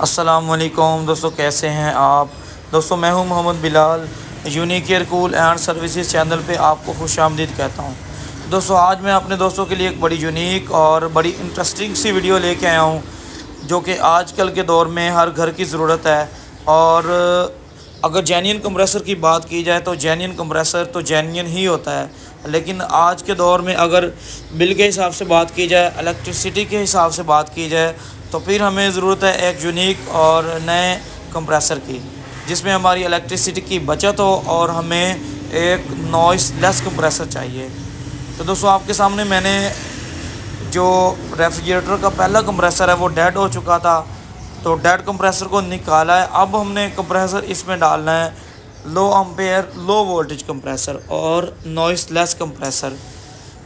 अस्सलामुअलैकुम दोस्तों, कैसे हैं आप। दोस्तों मैं हूं Mohammad Bilal. Unique air cool and services channel पे आपको खुशामदीद कहता हूं। दोस्तों आज मैं अपने दोस्तों के लिए एक बड़ी यूनिक और बड़ी इंटरेस्टिंग सी वीडियो लेके आया हूं, जो कि आजकल के दौर में हर घर की ज़रूरत है। और अगर जेन्युइन कंप्रेसर की बात की जाए तो जेन्युइन कंप्रेसर तो जेन्युइन ही होता है, लेकिन आज के दौर में अगर बिल के हिसाब से बात की जाए, इलेक्ट्रिसिटी के हिसाब से बात की जाए, तो फिर हमें ज़रूरत है एक यूनिक और नए कंप्रेसर की, जिसमें हमारी इलेक्ट्रिसिटी की बचत हो और हमें एक नॉइस लेस कंप्रेसर चाहिए। तो दोस्तों आपके सामने मैंने जो रेफ्रिजरेटर का पहला कंप्रेसर है वो डेड हो चुका था, तो डेड कंप्रेसर को निकाला है। अब हमने कंप्रेसर इसमें डालना है लो एम्पेयर लो वोल्टेज कंप्रेसर और नॉइस लेस कंप्रेसर।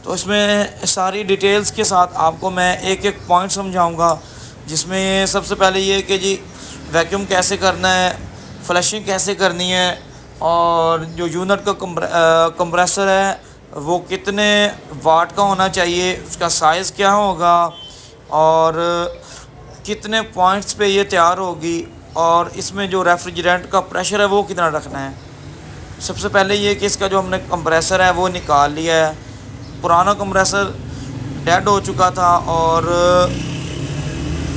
तो इसमें सारी डिटेल्स के साथ आपको मैं एक एक पॉइंट समझाऊंगा, जिसमें सबसे पहले ये कि जी वैक्यूम कैसे करना है, फ्लशिंग कैसे करनी है, और जो यूनिट का कंप्रेसर है वो कितने वाट का होना चाहिए, उसका साइज़ क्या होगा और कितने पॉइंट्स पे ये तैयार होगी, और इसमें जो रेफ्रिजरेंट का प्रेशर है वो कितना रखना है। सबसे पहले ये कि इसका जो हमने कंप्रेसर है वो निकाल लिया है। पुराना कंप्रेसर डेड हो चुका था और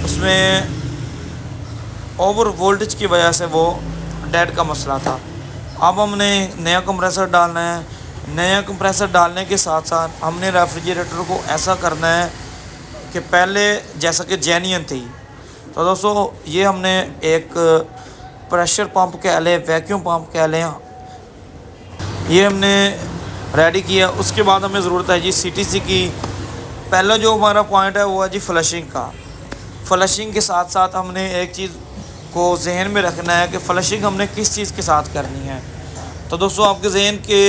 उसमें ओवर वोल्टेज की वजह से वो डेड का मसला था। अब हमने नया कंप्रेसर डालना है। नया कंप्रेसर डालने के साथ साथ हमने रेफ्रिजरेटर को ऐसा करना है कि पहले जैसा कि जेन्युइन थी। तो दोस्तों ये हमने एक प्रेशर पंप कह लें, वैक्यूम पंप कह लें, ये हमने रेडी किया। उसके बाद हमें ज़रूरत है जी सीटीसी की। पहला जो हमारा पॉइंट है वो है जी फ्लशिंग का। फ्लशिंग के साथ साथ हमने एक चीज़ को जहन में रखना है कि फ़्लशिंग हमने किस चीज़ के साथ करनी है। तो दोस्तों आपके जहन के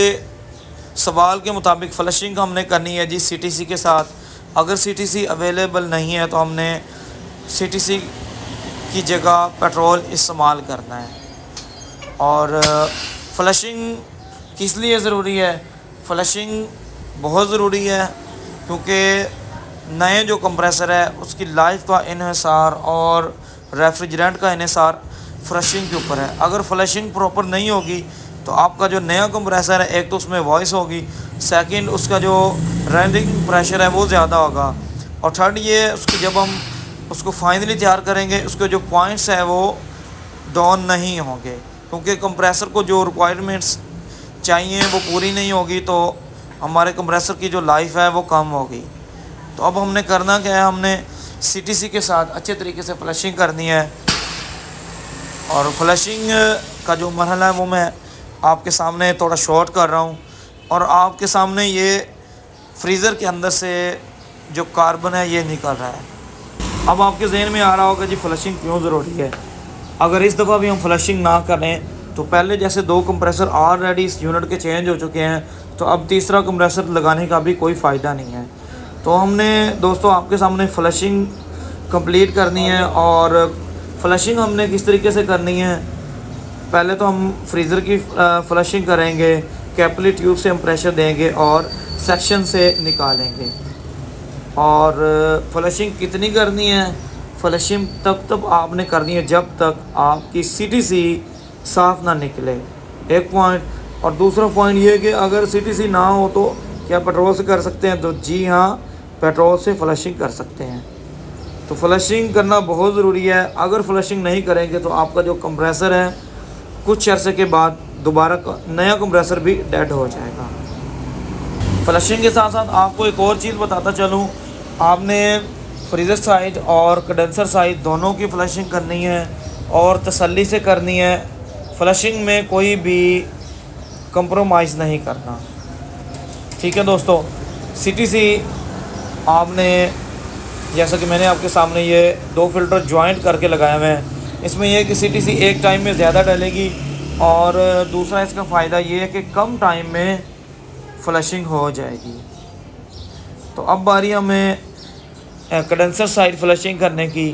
सवाल के मुताबिक फ़्लशिंग हमने करनी है जी सीटीसी के साथ। अगर सीटीसी अवेलेबल नहीं है तो हमने सीटीसी की जगह पेट्रोल इस्तेमाल करना है। और फ़्लशिंग किस लिए ज़रूरी है? फ़्लशिंग बहुत ज़रूरी है क्योंकि नए जो कंप्रेसर है उसकी लाइफ का इन्हिसार और रेफ्रिजरेंट का इन्हिसार फ्लशिंग के ऊपर है। अगर फ्लशिंग प्रॉपर नहीं होगी तो आपका जो नया कंप्रेसर है, एक तो उसमें वॉइस होगी, सेकंड उसका जो रनिंग प्रेशर है वो ज़्यादा होगा, और थर्ड ये उसकी जब हम उसको फाइनली तैयार करेंगे उसके जो पॉइंट्स हैं वो डाउन नहीं होंगे, क्योंकि कंप्रेसर को जो रिक्वायरमेंट्स चाहिए वो पूरी नहीं होगी तो हमारे कंप्रेसर की जो लाइफ है वो कम होगी। तो अब हमने करना क्या है, हमने सीटीसी के साथ अच्छे तरीके से फ्लशिंग करनी है। और फ्लशिंग का जो मरहला है वो मैं आपके सामने थोड़ा शॉर्ट कर रहा हूँ, और आपके सामने ये फ्रीज़र के अंदर से जो कार्बन है ये निकल रहा है। अब आपके जहन में आ रहा होगा जी फ्लशिंग क्यों ज़रूरी है। अगर इस दफ़ा भी हम फ्लशिंग ना करें तो पहले जैसे 2 कंप्रेसर ऑलरेडी इस यूनिट के चेंज हो चुके हैं, तो अब तीसरा कंप्रेसर लगाने का भी कोई फ़ायदा नहीं है। तो हमने दोस्तों आपके सामने फ्लशिंग कंप्लीट करनी है। और फ्लशिंग हमने किस तरीके से करनी है, पहले तो हम फ्रीज़र की फ्लशिंग करेंगे, कैपिलरी ट्यूब से हम प्रेशर देंगे और सेक्शन से निकालेंगे। और फ्लशिंग कितनी करनी है? फ्लशिंग तब आपने करनी है जब तक आपकी सीटीसी साफ़ ना निकले, एक पॉइंट। और दूसरा पॉइंट ये कि अगर सीटीसी ना हो तो क्या पेट्रोल से कर सकते हैं? तो जी हाँ, पेट्रोल से फ्लशिंग कर सकते हैं। तो फ्लशिंग करना बहुत ज़रूरी है। अगर फ्लशिंग नहीं करेंगे तो आपका जो कंप्रेसर है कुछ अरसे के बाद दोबारा नया कंप्रेसर भी डेड हो जाएगा। फ्लशिंग के साथ साथ आपको एक और चीज़ बताता चलूँ, आपने फ्रीज़र साइड और कंडेंसर साइड दोनों की फ्लशिंग करनी है और तसल्ली से करनी है। फ्लशिंग में कोई भी कंप्रोमाइज़ नहीं करना, ठीक है दोस्तों। सीटीसी आपने, जैसा कि मैंने आपके सामने ये 2 फ़िल्टर जॉइंट करके लगाए हुए हैं, इसमें यह कि सीटीसी एक टाइम में ज़्यादा डलेगी, और दूसरा इसका फ़ायदा ये है कि कम टाइम में फ्लशिंग हो जाएगी। तो अब बारी हमें कंडेंसर साइड फ्लशिंग करने की।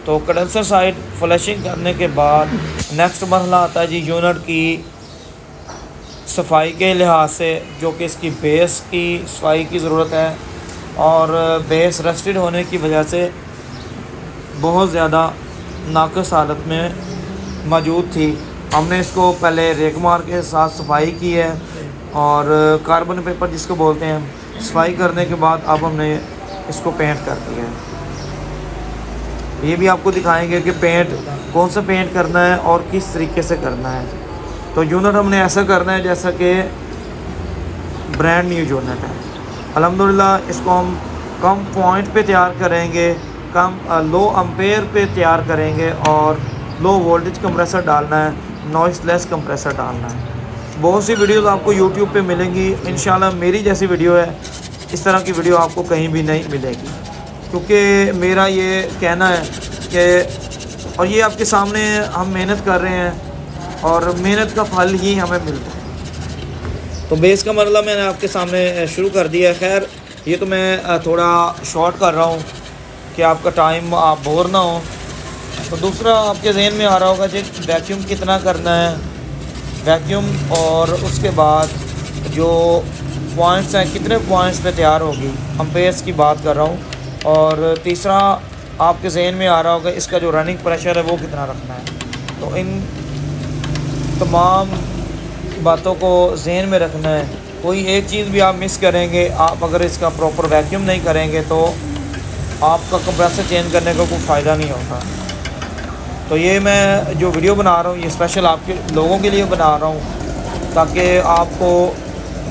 तो कंडेंसर साइड फ्लशिंग करने के बाद नेक्स्ट मरहला आता है जी यूनिट की सफाई के लिहाज से, जो कि इसकी बेस की सफाई की ज़रूरत है। और बेस रस्टेड होने की वजह से बहुत ज़्यादा नाक़िस हालत में मौजूद थी। हमने इसको पहले रेक मार के साथ सफाई की है और कार्बन पेपर जिसको बोलते हैं, सफाई करने के बाद अब हमने इसको पेंट कर दिया है। ये भी आपको दिखाएंगे कि पेंट कौन सा पेंट करना है और किस तरीके से करना है। तो यूनिट हमने ऐसा करना है जैसा कि ब्रांड न्यू यूनिट है। अल्हम्दुलिल्लाह इसको हम कम पॉइंट पे तैयार करेंगे, कम लो एम्पेयर पे तैयार करेंगे और लो वोल्टेज कंप्रेसर डालना है, नॉइस लेस कंप्रेसर डालना है। बहुत सी वीडियोस आपको यूट्यूब पे मिलेंगी इंशाल्लाह। मेरी जैसी वीडियो है, इस तरह की वीडियो आपको कहीं भी नहीं मिलेगी, क्योंकि मेरा ये कहना है कि और ये आपके सामने हम मेहनत कर रहे हैं और मेहनत का फल ही हमें मिलता है। तो बेस का मरला मैंने आपके सामने शुरू कर दिया है। खैर ये तो मैं थोड़ा शॉर्ट कर रहा हूँ कि आपका टाइम आप बोर ना हो। तो दूसरा आपके जहन में आ रहा होगा जी वैक्यूम कितना करना है, वैक्यूम और उसके बाद जो पॉइंट्स हैं कितने पॉइंट्स पे तैयार होगी, एम्पेयर्स की बात कर रहा हूँ। और तीसरा आपके जहन में आ रहा होगा इसका जो रनिंग प्रेशर है वो कितना रखना है। तो इन तमाम बातों को जहन में रखना है। कोई एक चीज़ भी आप मिस करेंगे, आप अगर इसका प्रॉपर वैक्यूम नहीं करेंगे तो आपका कंप्रेसर चेंज करने का कोई फ़ायदा नहीं होता। तो ये मैं जो वीडियो बना रहा हूँ ये स्पेशल आपके लोगों के लिए बना रहा हूँ, ताकि आपको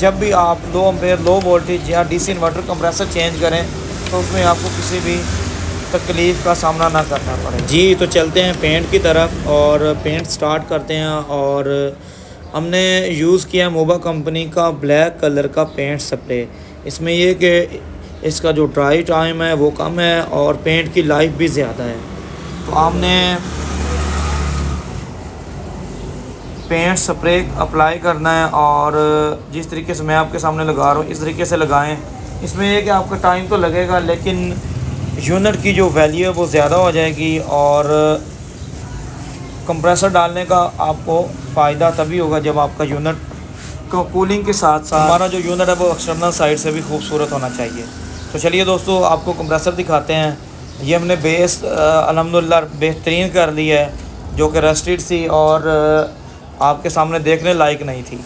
जब भी आप लो एम्पेयर लो वोल्टेज या डीसी इन्वर्टर कंप्रेसर चेंज करें तो उसमें आपको किसी भी तकलीफ़ का सामना ना करना पड़े। जी तो चलते हैं पेंट की तरफ और पेंट स्टार्ट करते हैं। और हमने यूज़ किया मोबा कंपनी का ब्लैक कलर का पेंट स्प्रे। इसमें यह कि इसका जो ड्राई टाइम है वो कम है और पेंट की लाइफ भी ज़्यादा है। तो आपने पेंट स्प्रे अप्लाई करना है और जिस तरीके से मैं आपके सामने लगा रहा हूँ इस तरीके से लगाएं। इसमें यह कि आपका टाइम तो लगेगा लेकिन यूनिट की जो वैल्यू है वो ज़्यादा हो जाएगी और कंप्रेसर डालने का आपको फ़ायदा तभी होगा जब आपका यूनिट को कूलिंग के साथ साथ हमारा जो यूनिट है वो एक्सटर्नल साइड से भी खूबसूरत होना चाहिए। तो चलिए दोस्तों आपको कंप्रेसर दिखाते हैं। ये हमने बेस अल्हम्दुलिल्लाह बेहतरीन कर ली है, जो कि रस्टेड सी और आपके सामने देखने लायक नहीं थी।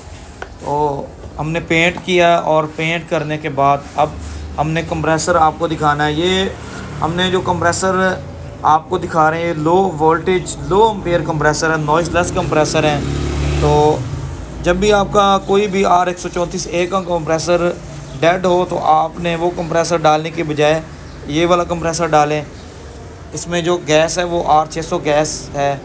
तो हमने पेंट किया और पेंट करने के बाद अब हमने कंप्रेसर आपको दिखाना है। ये हमने जो कंप्रेसर आपको दिखा रहे हैं लो वोल्टेज लो एम्पेयर कंप्रेसर है, नॉइस लेस कंप्रेसर है। तो जब भी आपका कोई भी R134A का कंप्रेसर डेड हो तो आपने वो कंप्रेसर डालने के बजाय ये वाला कंप्रेसर डालें। इसमें जो गैस है वो R600 गैस है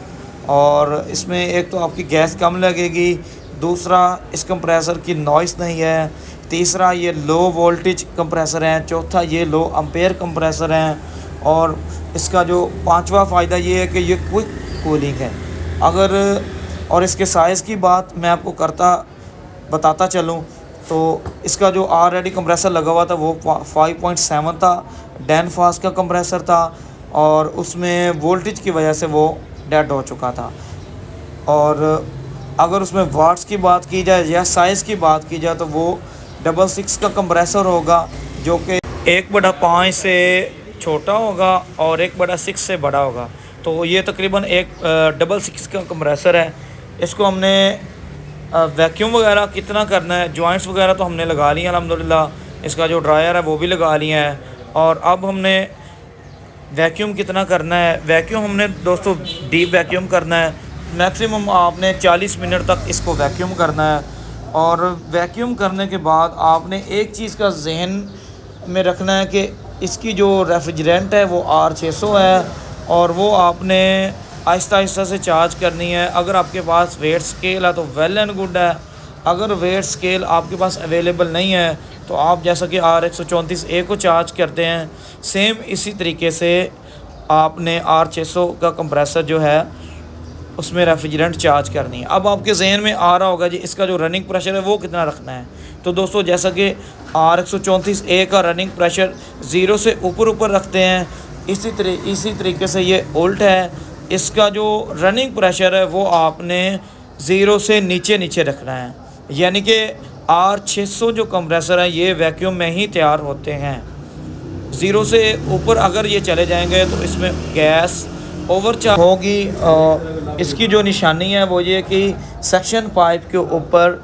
और इसमें एक तो आपकी गैस कम लगेगी, दूसरा इस कंप्रेसर की नॉइस नहीं है, तीसरा ये लो वोल्टेज कंप्रेसर है, चौथा ये लो एम्पेयर कंप्रेसर है और इसका जो पांचवा फ़ायदा ये है कि ये क्विक कूलिंग है। अगर और इसके साइज़ की बात मैं आपको बताता चलूँ तो इसका जो ऑलरेडी कंप्रेसर लगा हुआ था वो 5.7 था, डैनफास्ट का कंप्रेसर था और उसमें वोल्टेज की वजह से वो डेड हो चुका था। और अगर उसमें वाट्स की बात की जाए या साइज़ की बात की जाए तो वो 6.6 का कंप्रेसर होगा, जो कि 1/5 से छोटा होगा और 1/6 से बड़ा होगा। तो ये तकरीबन एक 6.6 का कंप्रेसर है। इसको हमने वैक्यूम वगैरह कितना करना है, जॉइंट्स वगैरह तो हमने लगा ली हैं अल्हम्दुलिल्लाह। इसका जो ड्रायर है वो भी लगा लिया है। और अब हमने वैक्यूम कितना करना है, वैक्यूम हमने दोस्तों डीप वैक्यूम करना है। मैक्सिमम आपने 40 मिनट तक इसको वैक्यूम करना है। और वैक्यूम करने के बाद आपने एक चीज़ का जहन में रखना है कि इसकी जो रेफ्रिजरेंट है वो R600 है और वो आपने आहिस्ता आहिस्ता से चार्ज करनी है। अगर आपके पास वेट स्केल है तो वेल एंड गुड है। अगर वेट स्केल आपके पास अवेलेबल नहीं है तो आप जैसा कि R134A को चार्ज करते हैं सेम इसी तरीके से आपने R600 का कंप्रेसर जो है उसमें रेफ्रिजरेंट चार्ज करनी है। अब आपके जहन में आ रहा होगा जी इसका जो रनिंग प्रेशर है वो कितना रखना है। तो दोस्तों जैसा कि R134A का रनिंग प्रेशर 0 से ऊपर रखते हैं, इसी तरीके से ये उल्ट है। इसका जो रनिंग प्रेशर है वो आपने 0 से नीचे रखना है। यानी कि R600 जो कंप्रेसर है ये वैक्यूम में ही तैयार होते हैं। 0 से ऊपर अगर ये चले जाएंगे तो इसमें गैस ओवरचार्ज होगी। इसकी जो निशानी है वो ये कि सक्शन पाइप के ऊपर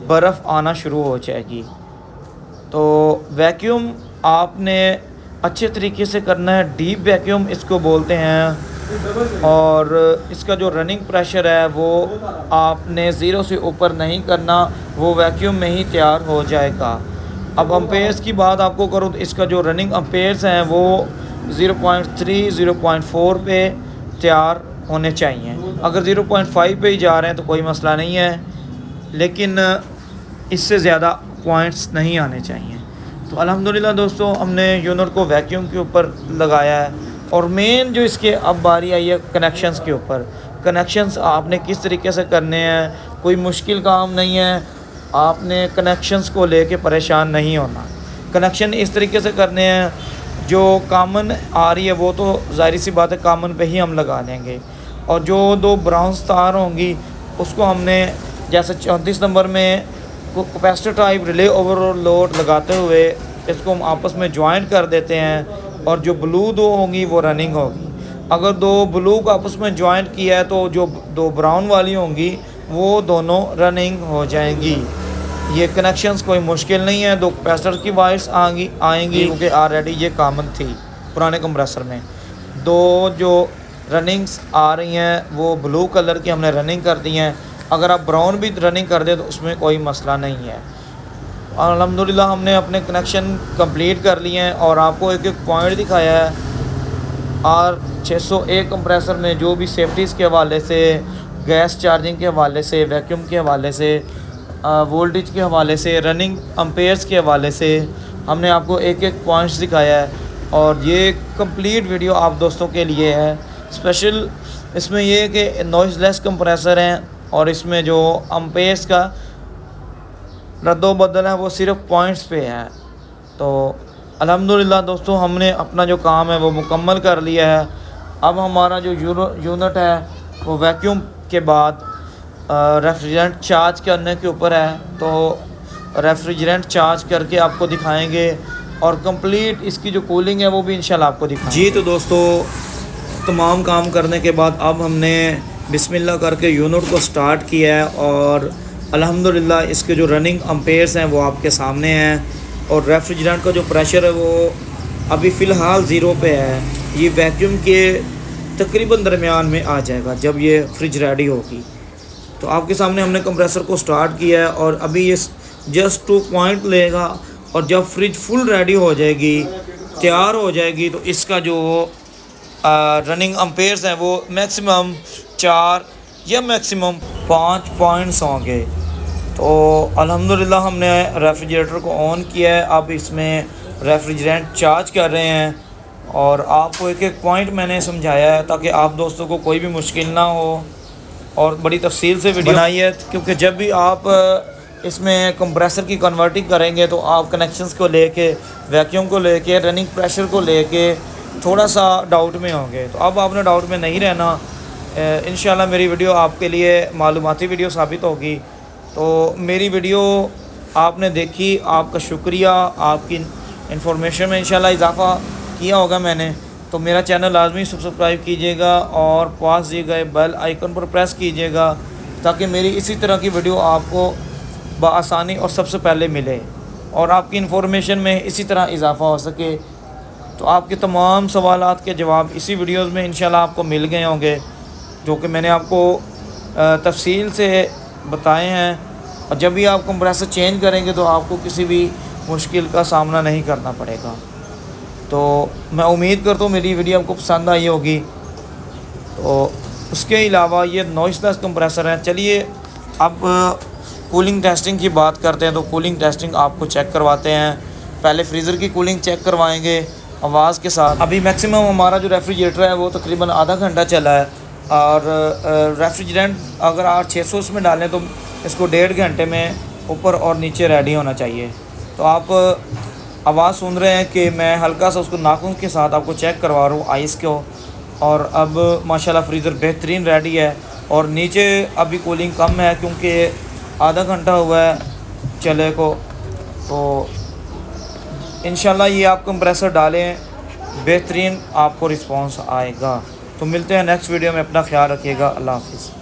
बर्फ़ आना शुरू हो जाएगी। तो वैक्यूम आपने अच्छे तरीके से करना है, डीप वैक्यूम इसको बोलते हैं। और इसका जो रनिंग प्रेशर है वो आपने 0 से ऊपर नहीं करना, वो वैक्यूम में ही तैयार हो जाएगा। अब अम्पेयर्स की बात आपको करूँ तो इसका जो रनिंग अम्पेयर्स हैं वो 0.3 0.4 पे तैयार होने चाहिए। अगर 0.5 पे ही जा रहे हैं तो कोई मसला नहीं है, लेकिन इससे ज़्यादा पॉइंट्स नहीं आने चाहिए। तो अल्हम्दुलिल्लाह दोस्तों, हमने यूनिट को वैक्यूम के ऊपर लगाया है। और मेन जो इसके अब बारी आई है कनेक्शंस के ऊपर। कनेक्शंस आपने किस तरीके से करने हैं, कोई मुश्किल काम नहीं है, आपने कनेक्शंस को लेके परेशान नहीं होना। कनेक्शन इस तरीके से करने हैं, जो कामन आ रही है वो तो ज़ाहिर सी बात है कामन पे ही हम लगा लेंगे। और जो 2 ब्राउन तार होंगी उसको हमने जैसे 34 नंबर में कैपेसिटर टाइप रिले ओवरलोड लगाते हुए इसको हम आपस में ज्वाइन कर देते हैं। और जो ब्लू 2 होंगी वो रनिंग होगी। अगर 2 ब्लू को आपस में ज्वाइन किया है तो जो 2 ब्राउन वाली होंगी वो दोनों रनिंग हो जाएंगी। ये कनेक्शंस कोई मुश्किल नहीं है। 2 कैपेसिटर की वायर्स आएंगी क्योंकि ऑलरेडी ये कॉमन थी पुराने कंप्रेसर में। 2 जो रनिंग्स आ रही हैं वो ब्लू कलर की हमने रनिंग कर दी हैं। अगर आप ब्राउन भी रनिंग कर दे तो उसमें कोई मसला नहीं है। अल्हम्दुलिल्लाह हमने अपने कनेक्शन कंप्लीट कर लिए हैं और आपको एक एक पॉइंट दिखाया है। R601 कंप्रेसर में जो भी सेफ्टीज़ के हवाले से, गैस चार्जिंग के हवाले से, वैक्यूम के हवाले से, वोल्टेज के हवाले से, रनिंग अम्पेयर्स के हवाले से हमने आपको एक एक पॉइंट्स दिखाया है। और ये कंप्लीट वीडियो आप दोस्तों के लिए है। स्पेशल इसमें ये है कि नॉइज़लेस कंप्रेसर हैं और इसमें जो अम्पेयर्स का रद्दो बदल है वो सिर्फ पॉइंट्स पे है। तो अल्हम्दुलिल्लाह दोस्तों, हमने अपना जो काम है वो मुकम्मल कर लिया है। अब हमारा जो यूनिट है वो वैक्यूम के बाद रेफ्रिजरेंट चार्ज करने के ऊपर है। तो रेफ्रिजरेंट चार्ज करके आपको दिखाएंगे और कंप्लीट इसकी जो कूलिंग है वो भी इंशाल्लाह आपको दिखाएंगे। जी तो दोस्तों, तमाम काम करने के बाद अब हमने बिस्मिल्लाह करके यूनिट को स्टार्ट किया है और अल्हम्दुलिल्लाह इसके जो रनिंग अम्पेयर्स हैं वो आपके सामने हैं। और रेफ्रिजरेंट का जो प्रेशर है वो अभी फ़िलहाल 0 पे है। ये वैक्यूम के तकरीबन दरमियान में आ जाएगा जब ये फ्रिज रेडी होगी। तो आपके सामने हमने कंप्रेसर को स्टार्ट किया है और अभी ये जस्ट 2 पॉइंट लेगा और जब फ्रिज फुल रेडी हो जाएगी, तैयार हो जाएगी, तो इसका जो रनिंग अम्पेयर्स हैं वो मैक्सिमम 4 या मैक्सिमम 5 पॉइंट्स होंगे। तो अल्हम्दुलिल्लाह हमने रेफ्रिजरेटर को ऑन किया है। अब इसमें रेफ्रिजरेंट चार्ज कर रहे हैं और आपको एक एक पॉइंट मैंने समझाया है ताकि आप दोस्तों को कोई भी मुश्किल ना हो। और बड़ी तफसील से वीडियो बनाई है क्योंकि जब भी आप इसमें कंप्रेसर की कन्वर्टिंग करेंगे तो आप कनेक्शंस को लेके, वैक्यूम को लेके, रनिंग प्रेशर को लेके थोड़ा सा डाउट में होंगे। तो अब आपने डाउट में नहीं रहना। इंशाल्लाह मेरी वीडियो आपके लिए मालूमाती वीडियो साबित होगी। तो मेरी वीडियो आपने देखी, आपका शुक्रिया। आपकी इन्फॉर्मेशन में इंशाल्लाह इजाफ़ा किया होगा मैंने। तो मेरा चैनल लाजमी सब्सक्राइब कीजिएगा और पास दिए गए बेल आइकन पर प्रेस कीजिएगा ताकि मेरी इसी तरह की वीडियो आपको बआसानी और सबसे पहले मिले और आपकी इन्फॉर्मेशन में इसी तरह इजाफ़ा हो सके। तो आपके तमाम सवालात के जवाब इसी वीडियोज़ में इंशाल्लाह आपको मिल गए होंगे, जो कि मैंने आपको तफसील से बताए हैं। और जब भी आप कंप्रेसर चेंज करेंगे तो आपको किसी भी मुश्किल का सामना नहीं करना पड़ेगा। तो मैं उम्मीद करता हूँ मेरी वीडियो आपको पसंद आई होगी। तो उसके अलावा ये नॉइज़लेस कंप्रेसर है। चलिए अब कूलिंग टेस्टिंग की बात करते हैं। तो कूलिंग टेस्टिंग आपको चेक करवाते हैं। पहले फ्रीज़र की कूलिंग चेक करवाएंगे आवाज़ के साथ। अभी मैक्सिमम हमारा जो रेफ्रिजरेटर है वो तकरीबन आधा घंटा चला है और रेफ्रिजरेंट अगर आप 600 इसमें डालें तो इसको 1.5 घंटे में ऊपर और नीचे रेडी होना चाहिए। तो आप आवाज़ सुन रहे हैं कि मैं हल्का सा उसको नाखून के साथ आपको चेक करवा रहा हूँ आइस को। और अब माशाल्लाह फ्रीज़र बेहतरीन रेडी है और नीचे अभी कूलिंग कम है क्योंकि आधा घंटा हुआ है चले को। तो इंशाल्लाह ये आप कंप्रेसर डालें, बेहतरीन आपको रिस्पांस आएगा। तो मिलते हैं नेक्स्ट वीडियो में, अपना ख्याल रखिएगा, अल्लाह हाफिज़।